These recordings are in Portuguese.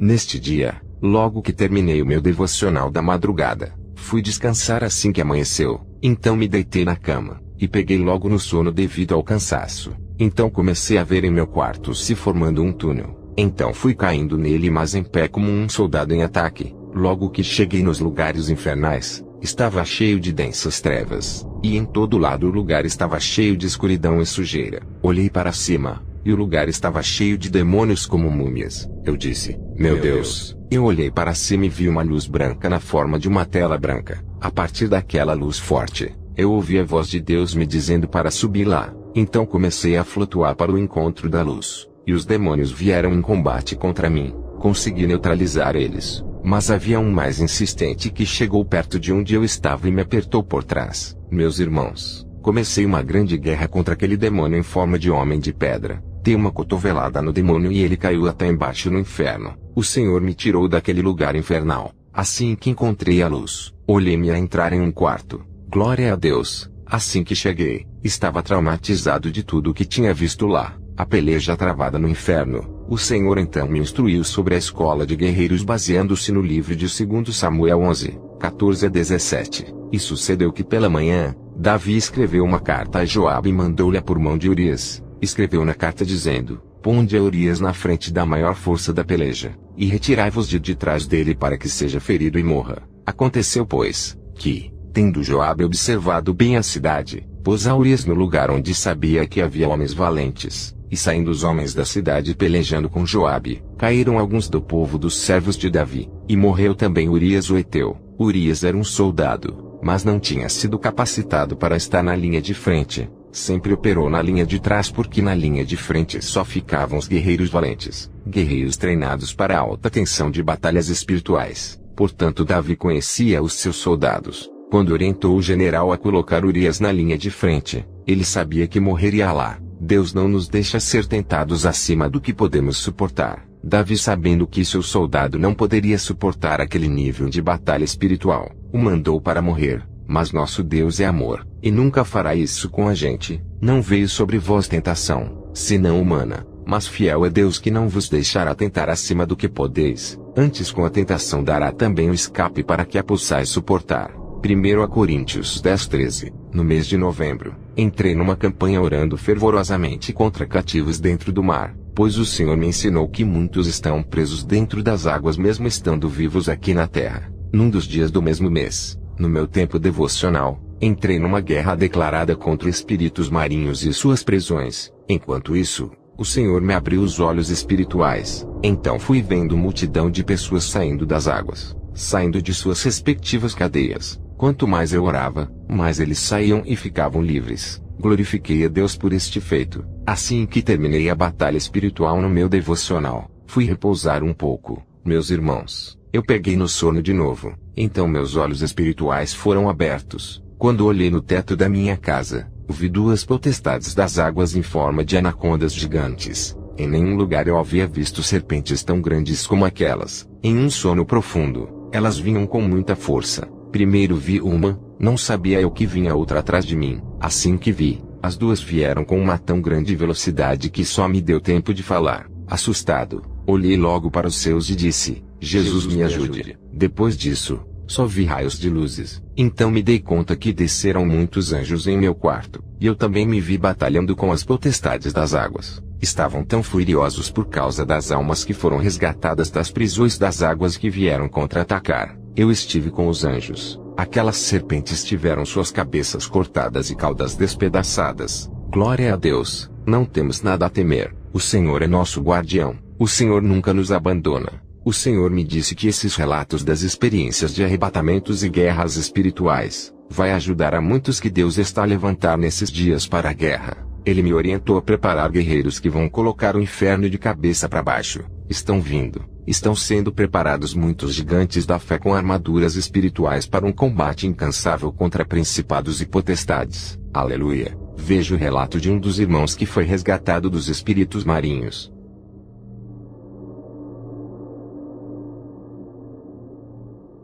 Neste dia, logo que terminei o meu devocional da madrugada, fui descansar assim que amanheceu. Então me deitei na cama, e peguei logo no sono devido ao cansaço. Então comecei a ver em meu quarto se formando um túnel. Então fui caindo nele mas em pé como um soldado em ataque. Logo que cheguei nos lugares infernais, estava cheio de densas trevas, e em todo lado o lugar estava cheio de escuridão e sujeira. Olhei para cima, e o lugar estava cheio de demônios como múmias. Eu disse, meu Deus. Eu olhei para cima e vi uma luz branca na forma de uma tela branca. A partir daquela luz forte, eu ouvi a voz de Deus me dizendo para subir lá. Então comecei a flutuar para o encontro da luz, e os demônios vieram em combate contra mim. Consegui neutralizar eles, mas havia um mais insistente que chegou perto de onde eu estava e me apertou por trás. Meus irmãos, comecei uma grande guerra contra aquele demônio em forma de homem de pedra. Dei uma cotovelada no demônio e ele caiu até embaixo no inferno. O Senhor me tirou daquele lugar infernal. Assim que encontrei a luz, olhei-me a entrar em um quarto. Glória a Deus. Assim que cheguei, estava traumatizado de tudo o que tinha visto lá. A peleja travada no inferno. O Senhor então me instruiu sobre a escola de guerreiros baseando-se no livro de 2 Samuel 11, 14 a 17. E sucedeu que pela manhã, Davi escreveu uma carta a Joabe e mandou-lhe por mão de Urias. Escreveu na carta dizendo, ponde a Urias na frente da maior força da peleja, e retirai-vos de trás dele para que seja ferido e morra. Aconteceu pois, que, tendo Joabe observado bem a cidade, pôs a Urias no lugar onde sabia que havia homens valentes, e saindo os homens da cidade pelejando com Joabe, caíram alguns do povo dos servos de Davi, e morreu também Urias o Heteu. Urias era um soldado, mas não tinha sido capacitado para estar na linha de frente. Sempre operou na linha de trás porque na linha de frente só ficavam os guerreiros valentes, guerreiros treinados para a alta tensão de batalhas espirituais. Portanto Davi conhecia os seus soldados. Quando orientou o general a colocar Urias na linha de frente, ele sabia que morreria lá. Deus não nos deixa ser tentados acima do que podemos suportar. Davi, sabendo que seu soldado não poderia suportar aquele nível de batalha espiritual, o mandou para morrer. Mas nosso Deus é amor, e nunca fará isso com a gente. Não veio sobre vós tentação, senão humana, mas fiel é Deus que não vos deixará tentar acima do que podeis, antes com a tentação dará também o escape para que a possais suportar. 1 Coríntios 10:13. No mês de novembro, entrei numa campanha orando fervorosamente contra cativos dentro do mar, pois o Senhor me ensinou que muitos estão presos dentro das águas mesmo estando vivos aqui na terra. Num dos dias do mesmo mês, no meu tempo devocional, entrei numa guerra declarada contra espíritos marinhos e suas prisões. Enquanto isso, o Senhor me abriu os olhos espirituais. Então fui vendo multidão de pessoas saindo das águas, saindo de suas respectivas cadeias. Quanto mais eu orava, mais eles saíam e ficavam livres. Glorifiquei a Deus por este feito. Assim que terminei a batalha espiritual no meu devocional, fui repousar um pouco. Meus irmãos, eu peguei no sono de novo. Então meus olhos espirituais foram abertos. Quando olhei no teto da minha casa, vi 2 potestades das águas em forma de anacondas gigantes. Em nenhum lugar eu havia visto serpentes tão grandes como aquelas. Em um sono profundo, elas vinham com muita força. Primeiro vi uma, não sabia eu que vinha outra atrás de mim. Assim que vi, as 2 vieram com uma tão grande velocidade que só me deu tempo de falar. Assustado, olhei logo para os céus e disse, Jesus me ajude. Depois disso, só vi raios de luzes. Então me dei conta que desceram muitos anjos em meu quarto, e eu também me vi batalhando com as potestades das águas. Estavam tão furiosos por causa das almas que foram resgatadas das prisões das águas que vieram contra-atacar. Eu estive com os anjos. Aquelas serpentes tiveram suas cabeças cortadas e caudas despedaçadas. Glória a Deus, não temos nada a temer. O Senhor é nosso guardião. O Senhor nunca nos abandona. O Senhor me disse que esses relatos das experiências de arrebatamentos e guerras espirituais vai ajudar a muitos que Deus está a levantar nesses dias para a guerra. Ele me orientou a preparar guerreiros que vão colocar o inferno de cabeça para baixo. Estão vindo. Estão sendo preparados muitos gigantes da fé com armaduras espirituais para um combate incansável contra principados e potestades. Aleluia. Veja o relato de um dos irmãos que foi resgatado dos espíritos marinhos.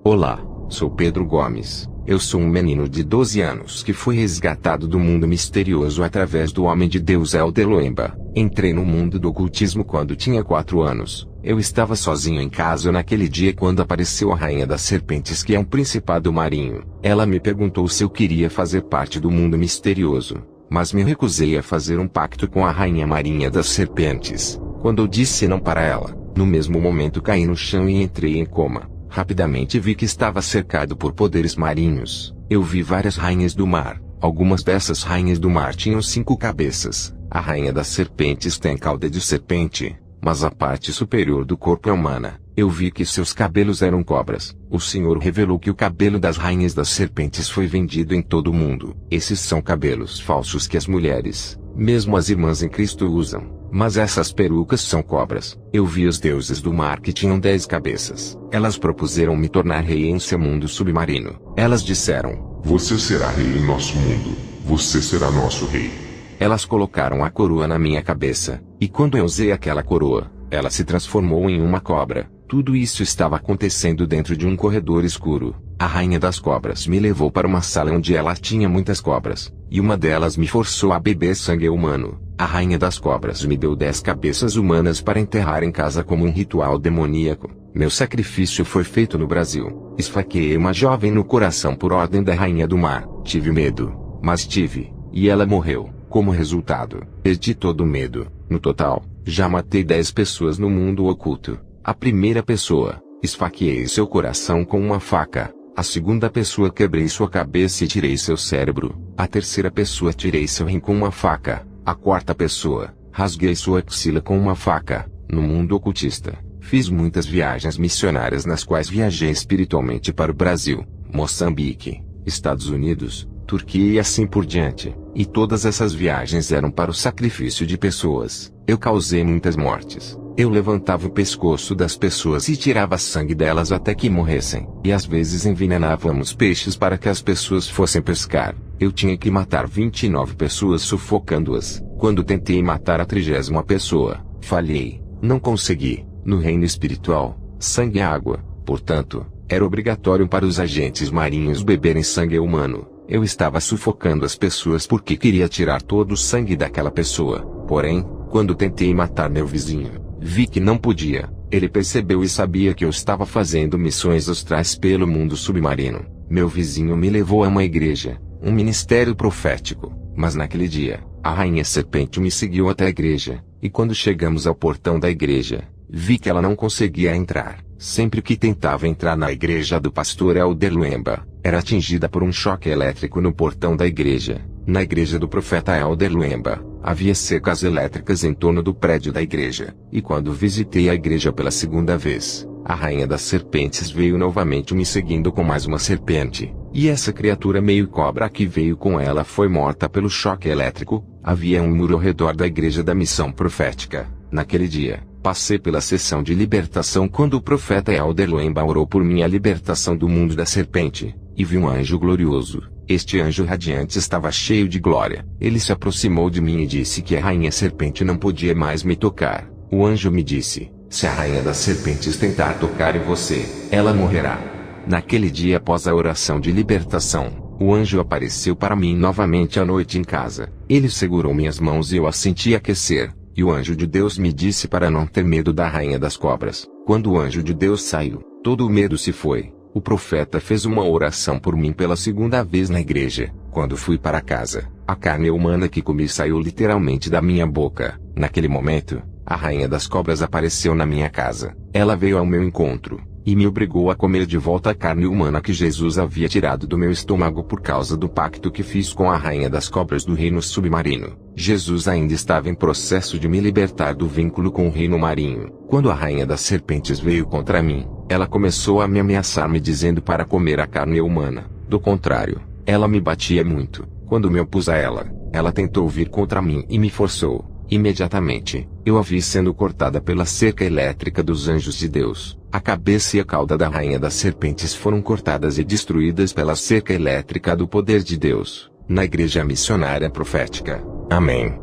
Olá, sou Pedro Gomes. Eu sou um menino de 12 anos que foi resgatado do mundo misterioso através do homem de Deus Elder Loemba. Entrei no mundo do ocultismo quando tinha 4 anos. Eu estava sozinho em casa naquele dia quando apareceu a Rainha das Serpentes, que é um principado marinho. Ela me perguntou se eu queria fazer parte do mundo misterioso, mas me recusei a fazer um pacto com a Rainha Marinha das Serpentes. Quando eu disse não para ela, no mesmo momento caí no chão e entrei em coma. Rapidamente vi que estava cercado por poderes marinhos. Eu vi várias rainhas do mar. Algumas dessas rainhas do mar tinham 5 cabeças. A Rainha das Serpentes tem cauda de serpente, mas a parte superior do corpo é humana. Eu vi que seus cabelos eram cobras. O Senhor revelou que o cabelo das rainhas das serpentes foi vendido em todo o mundo. Esses são cabelos falsos que as mulheres, mesmo as irmãs em Cristo, usam. Mas essas perucas são cobras. Eu vi os deuses do mar que tinham 10 cabeças. Elas propuseram me tornar rei em seu mundo submarino. Elas disseram: Você será rei em nosso mundo. Você será nosso rei. Elas colocaram a coroa na minha cabeça, e quando eu usei aquela coroa, ela se transformou em uma cobra. Tudo isso estava acontecendo dentro de um corredor escuro. A Rainha das Cobras me levou para uma sala onde ela tinha muitas cobras, e uma delas me forçou a beber sangue humano. A Rainha das Cobras me deu 10 cabeças humanas para enterrar em casa como um ritual demoníaco. Meu sacrifício foi feito no Brasil. Esfaqueei uma jovem no coração por ordem da Rainha do Mar. Tive medo, mas tive, e ela morreu. Como resultado, perdi todo o medo. No total, já matei 10 pessoas no mundo oculto. A primeira pessoa, esfaqueei seu coração com uma faca. A segunda pessoa, quebrei sua cabeça e tirei seu cérebro. A terceira pessoa, tirei seu rim com uma faca. A quarta pessoa, rasguei sua axila com uma faca. No mundo ocultista, fiz muitas viagens missionárias nas quais viajei espiritualmente para o Brasil, Moçambique, Estados Unidos, Turquia e assim por diante. E todas essas viagens eram para o sacrifício de pessoas. Eu causei muitas mortes. Eu levantava o pescoço das pessoas e tirava sangue delas até que morressem. E às vezes envenenávamos peixes para que as pessoas fossem pescar. Eu tinha que matar 29 pessoas sufocando-as. Quando tentei matar a 30ª pessoa, falhei. Não consegui. No reino espiritual, sangue é água. Portanto, era obrigatório para os agentes marinhos beberem sangue humano. Eu estava sufocando as pessoas porque queria tirar todo o sangue daquela pessoa. Porém, quando tentei matar meu vizinho, vi que não podia. Ele percebeu e sabia que eu estava fazendo missões astrais pelo mundo submarino. Meu vizinho me levou a uma igreja, um ministério profético. Mas naquele dia, a Rainha Serpente me seguiu até a igreja, e quando chegamos ao portão da igreja, vi que ela não conseguia entrar. Sempre que tentava entrar na igreja do pastor Elder Luemba, era atingida por um choque elétrico no portão da igreja. Na igreja do profeta Elder Luemba, havia cercas elétricas em torno do prédio da igreja. E quando visitei a igreja pela segunda vez, a Rainha das Serpentes veio novamente me seguindo com mais uma serpente. E essa criatura meio cobra que veio com ela foi morta pelo choque elétrico. Havia um muro ao redor da igreja da missão profética. Naquele dia, passei pela sessão de libertação quando o profeta Elder Luemba orou por minha libertação do mundo da serpente, e vi um anjo glorioso. Este anjo radiante estava cheio de glória. Ele se aproximou de mim e disse que a Rainha Serpente não podia mais me tocar. O anjo me disse: se a Rainha das Serpentes tentar tocar em você, ela morrerá. Naquele dia, após a oração de libertação, o anjo apareceu para mim novamente à noite em casa. Ele segurou minhas mãos e eu a senti aquecer. E o anjo de Deus me disse para não ter medo da Rainha das Cobras. Quando o anjo de Deus saiu, todo o medo se foi. O profeta fez uma oração por mim pela segunda vez na igreja. Quando fui para casa, a carne humana que comi saiu literalmente da minha boca. Naquele momento, a Rainha das Cobras apareceu na minha casa. Ela veio ao meu encontro, e me obrigou a comer de volta a carne humana que Jesus havia tirado do meu estômago por causa do pacto que fiz com a Rainha das Cobras do reino submarino. Jesus ainda estava em processo de me libertar do vínculo com o reino marinho. Quando a Rainha das Serpentes veio contra mim, ela começou a me ameaçar me dizendo para comer a carne humana. Do contrário, ela me batia muito. Quando me opus a ela, ela tentou vir contra mim e me forçou. Imediatamente, eu a vi sendo cortada pela cerca elétrica dos anjos de Deus. A cabeça e a cauda da Rainha das Serpentes foram cortadas e destruídas pela cerca elétrica do poder de Deus, na Igreja Missionária Profética. Amém.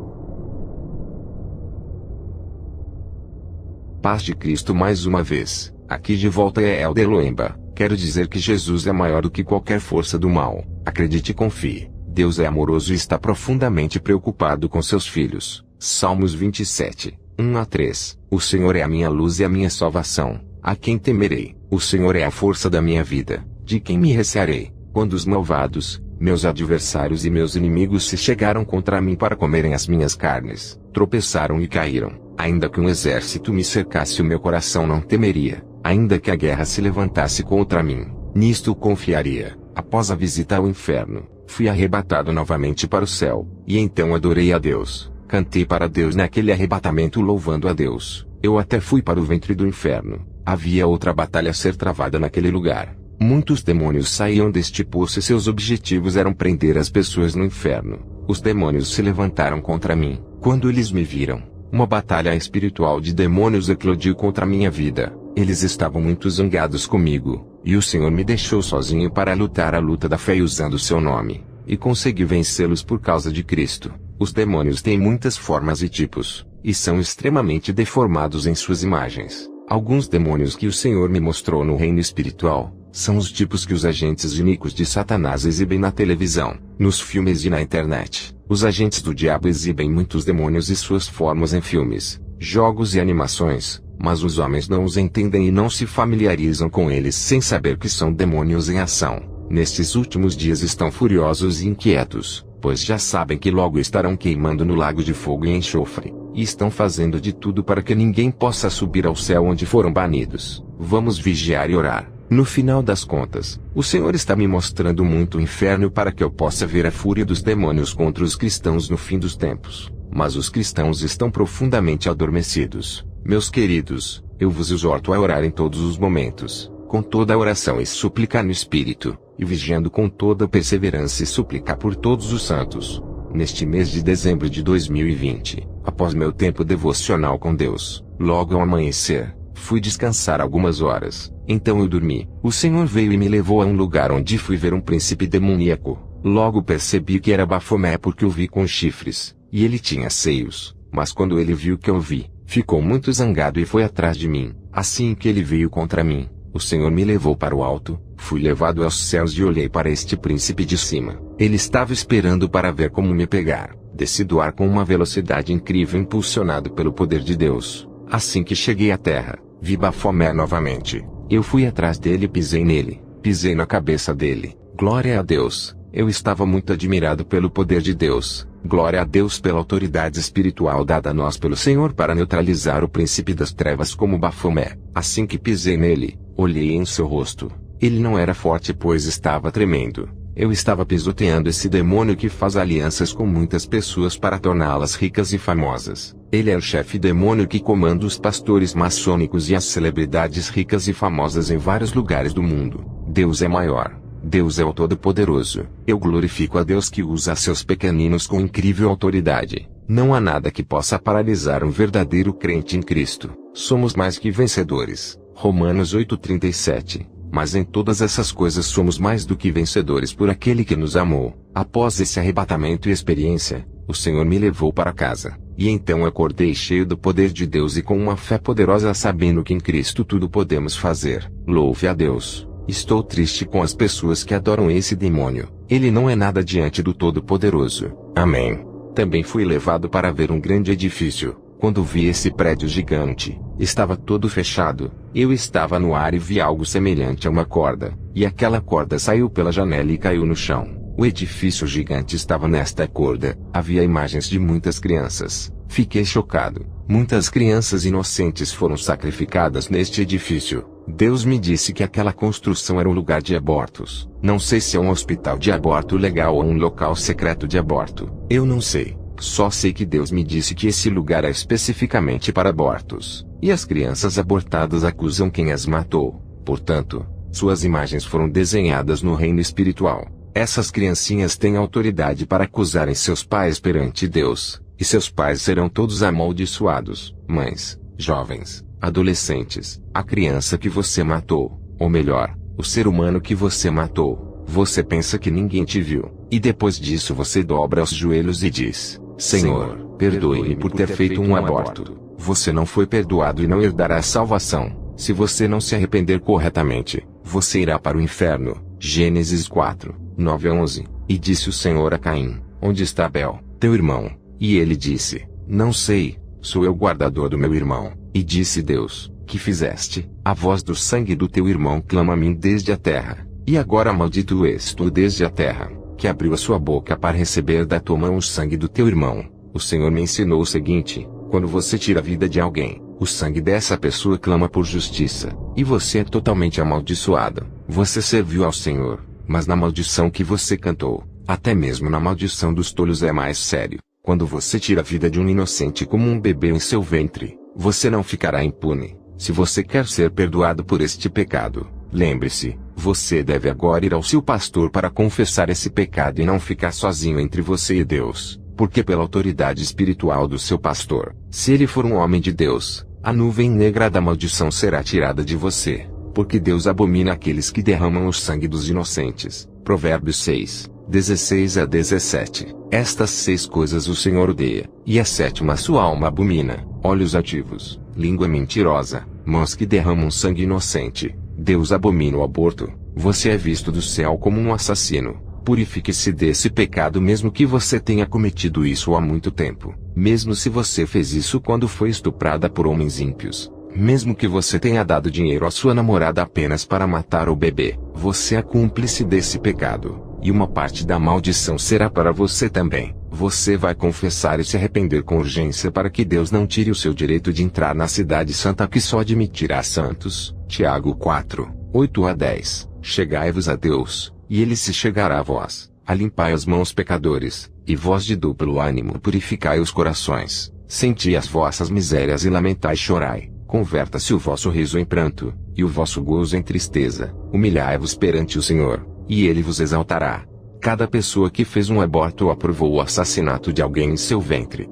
Paz de Cristo mais uma vez. Aqui de volta é Elder Luemba. Quero dizer que Jesus é maior do que qualquer força do mal. Acredite e confie. Deus é amoroso e está profundamente preocupado com seus filhos. Salmos 27, 1 a 3. O Senhor é a minha luz e a minha salvação. A quem temerei? O Senhor é a força da minha vida. De quem me recearei? Quando os malvados, meus adversários e meus inimigos se chegaram contra mim para comerem as minhas carnes, tropeçaram e caíram. Ainda que um exército me cercasse, o meu coração não temeria. Ainda que a guerra se levantasse contra mim, nisto confiaria. Após a visita ao inferno, fui arrebatado novamente para o céu, e então adorei a Deus. Cantei para Deus naquele arrebatamento louvando a Deus. Eu até fui para o ventre do inferno. Havia outra batalha a ser travada naquele lugar. Muitos demônios saíam deste poço e seus objetivos eram prender as pessoas no inferno. Os demônios se levantaram contra mim. Quando eles me viram, uma batalha espiritual de demônios eclodiu contra a minha vida. Eles estavam muito zangados comigo, e o Senhor me deixou sozinho para lutar a luta da fé usando o seu nome. E consegui vencê-los por causa de Cristo. Os demônios têm muitas formas e tipos, e são extremamente deformados em suas imagens. Alguns demônios que o Senhor me mostrou no reino espiritual, são os tipos que os agentes iníquos de Satanás exibem na televisão, nos filmes e na internet. Os agentes do diabo exibem muitos demônios e suas formas em filmes, jogos e animações, mas os homens não os entendem e não se familiarizam com eles sem saber que são demônios em ação. Nestes últimos dias estão furiosos e inquietos, pois já sabem que logo estarão queimando no lago de fogo e enxofre, e estão fazendo de tudo para que ninguém possa subir ao céu onde foram banidos. Vamos vigiar e orar. No final das contas, o Senhor está me mostrando muito o inferno para que eu possa ver a fúria dos demônios contra os cristãos no fim dos tempos. Mas os cristãos estão profundamente adormecidos. Meus queridos, eu vos exorto a orar em todos os momentos, com toda a oração e súplica no Espírito, e vigiando com toda perseverança e suplicar por todos os santos. Neste mês de dezembro de 2020, após meu tempo devocional com Deus, logo ao amanhecer, fui descansar algumas horas. Então eu dormi. O Senhor veio e me levou a um lugar onde fui ver um príncipe demoníaco. Logo percebi que era Bafomé porque o vi com chifres, e ele tinha seios. Mas quando ele viu que eu vi, ficou muito zangado e foi atrás de mim. Assim que ele veio contra mim, o Senhor me levou para o alto, fui levado aos céus e olhei para este príncipe de cima. Ele estava esperando para ver como me pegar. Desci do ar com uma velocidade incrível impulsionado pelo poder de Deus. Assim que cheguei à terra, vi Bafomé novamente. Eu fui atrás dele e pisei nele, pisei na cabeça dele. Glória a Deus, eu estava muito admirado pelo poder de Deus. Glória a Deus pela autoridade espiritual dada a nós pelo Senhor para neutralizar o príncipe das trevas como Bafomé. Assim que pisei nele, olhei em seu rosto. Ele não era forte pois estava tremendo. Eu estava pisoteando esse demônio que faz alianças com muitas pessoas para torná-las ricas e famosas. Ele é o chefe demônio que comanda os pastores maçônicos e as celebridades ricas e famosas em vários lugares do mundo. Deus é maior. Deus é o Todo-Poderoso. Eu glorifico a Deus que usa seus pequeninos com incrível autoridade. Não há nada que possa paralisar um verdadeiro crente em Cristo. Somos mais que vencedores. Romanos 8:37. Mas em todas essas coisas somos mais do que vencedores por aquele que nos amou. Após esse arrebatamento e experiência, o Senhor me levou para casa. E então acordei cheio do poder de Deus e com uma fé poderosa sabendo que em Cristo tudo podemos fazer. Louve a Deus. Estou triste com as pessoas que adoram esse demônio. Ele não é nada diante do Todo-Poderoso. Amém. Também fui levado para ver um grande edifício. Quando vi esse prédio gigante, estava todo fechado. Eu estava no ar e vi algo semelhante a uma corda, e aquela corda saiu pela janela e caiu no chão. O edifício gigante estava nesta corda. Havia imagens de muitas crianças. Fiquei chocado. Muitas crianças inocentes foram sacrificadas neste edifício. Deus me disse que aquela construção era um lugar de abortos. Não sei se é um hospital de aborto legal ou um local secreto de aborto. Eu não sei. Só sei que Deus me disse que esse lugar é especificamente para abortos. E as crianças abortadas acusam quem as matou. Portanto, suas imagens foram desenhadas no reino espiritual. Essas criancinhas têm autoridade para acusarem seus pais perante Deus. E seus pais serão todos amaldiçoados. Mães, jovens, adolescentes, a criança que você matou, ou melhor, o ser humano que você matou. Você pensa que ninguém te viu. E depois disso você dobra os joelhos e diz: Senhor, perdoe-me por ter feito um aborto. Você não foi perdoado e não herdará a salvação. Se você não se arrepender corretamente, você irá para o inferno. Gênesis 4:9-11. E disse o Senhor a Caim: Onde está Abel, teu irmão? E ele disse: Não sei. sou eu guardador do meu irmão. E disse Deus, que fizeste? A voz do sangue do teu irmão clama a mim desde a terra. E agora maldito és tu desde a terra, que abriu a sua boca para receber da tua mão o sangue do teu irmão. O Senhor me ensinou o seguinte: quando você tira a vida de alguém, o sangue dessa pessoa clama por justiça, e você é totalmente amaldiçoado. Você serviu ao Senhor, mas na maldição que você cantou, até mesmo na maldição dos tolos é mais sério. Quando você tira a vida de um inocente como um bebê em seu ventre, você não ficará impune. Se você quer ser perdoado por este pecado, lembre-se, você deve agora ir ao seu pastor para confessar esse pecado e não ficar sozinho entre você e Deus, porque pela autoridade espiritual do seu pastor, se ele for um homem de Deus, a nuvem negra da maldição será tirada de você, porque Deus abomina aqueles que derramam o sangue dos inocentes. Provérbios 6, 16 a 17. Estas 6 coisas o Senhor odeia, e a 7ª sua alma abomina: olhos ativos, língua mentirosa, mãos que derramam sangue inocente. Deus abomina o aborto. Você é visto do céu como um assassino. Purifique-se desse pecado mesmo que você tenha cometido isso há muito tempo. Mesmo se você fez isso quando foi estuprada por homens ímpios. Mesmo que você tenha dado dinheiro à sua namorada apenas para matar o bebê, você é cúmplice desse pecado. E uma parte da maldição será para você também. Você vai confessar e se arrepender com urgência para que Deus não tire o seu direito de entrar na cidade santa que só admitirá santos. Tiago 4, 8 a 10. Chegai-vos a Deus, e ele se chegará a vós. Alimpai as mãos, pecadores, e vós de duplo ânimo purificai os corações. Senti as vossas misérias e lamentai e chorai. Converta-se o vosso riso em pranto, e o vosso gozo em tristeza. Humilhai-vos perante o Senhor, e ele vos exaltará. Cada pessoa que fez um aborto ou aprovou o assassinato de alguém em seu ventre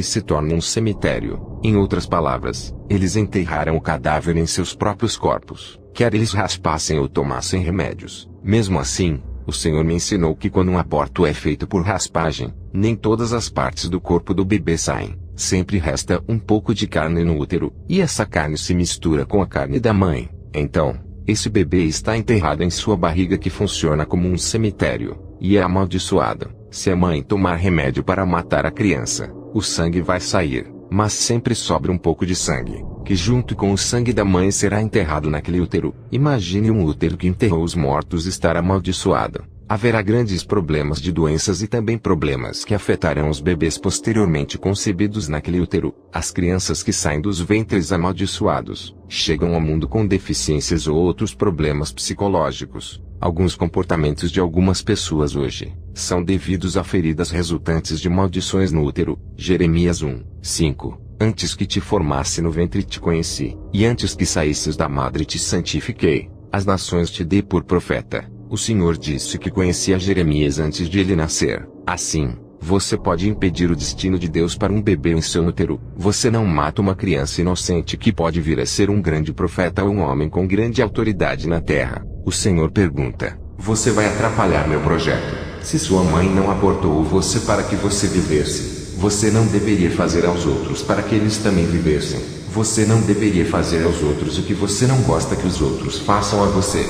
se torna um cemitério. Em outras palavras, eles enterraram o cadáver em seus próprios corpos, quer eles raspassem ou tomassem remédios. Mesmo assim, o Senhor me ensinou que quando um aborto é feito por raspagem, nem todas as partes do corpo do bebê saem. Sempre resta um pouco de carne no útero, e essa carne se mistura com a carne da mãe. Então, esse bebê está enterrado em sua barriga, que funciona como um cemitério, e é amaldiçoado. Se a mãe tomar remédio para matar a criança, o sangue vai sair, mas sempre sobra um pouco de sangue, que junto com o sangue da mãe será enterrado naquele útero. Imagine um útero que enterrou os mortos estar amaldiçoado. Haverá grandes problemas de doenças e também problemas que afetarão os bebês posteriormente concebidos naquele útero. As crianças que saem dos ventres amaldiçoados chegam ao mundo com deficiências ou outros problemas psicológicos. Alguns comportamentos de algumas pessoas hoje são devidos a feridas resultantes de maldições no útero. Jeremias 1, 5. Antes que te formasse no ventre te conheci, e antes que saísses da madre te santifiquei. As nações te dei por profeta. O Senhor disse que conhecia Jeremias antes de ele nascer. Assim, você pode impedir o destino de Deus para um bebê em seu útero. Você não mata uma criança inocente que pode vir a ser um grande profeta ou um homem com grande autoridade na terra. O Senhor pergunta: você vai atrapalhar meu projeto? Se sua mãe não abortou você para que você vivesse, você não deveria fazer aos outros para que eles também vivessem. Você não deveria fazer aos outros o que você não gosta que os outros façam a você.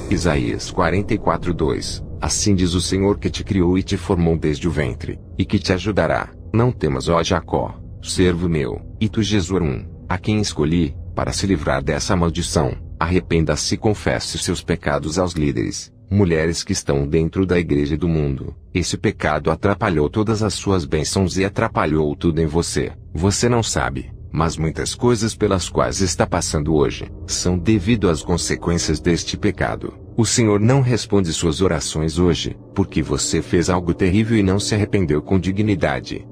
Isaías 44:2. Assim diz o Senhor que te criou e te formou desde o ventre, e que te ajudará. Não temas, ó Jacó, servo meu, e tu Jesurum, a quem escolhi, para se livrar dessa maldição. Arrependa-se e confesse seus pecados aos líderes, mulheres que estão dentro da igreja do mundo. Esse pecado atrapalhou todas as suas bênçãos e atrapalhou tudo em você. Você não sabe, mas muitas coisas pelas quais está passando hoje são devido às consequências deste pecado. O Senhor não responde suas orações hoje, porque você fez algo terrível e não se arrependeu com dignidade.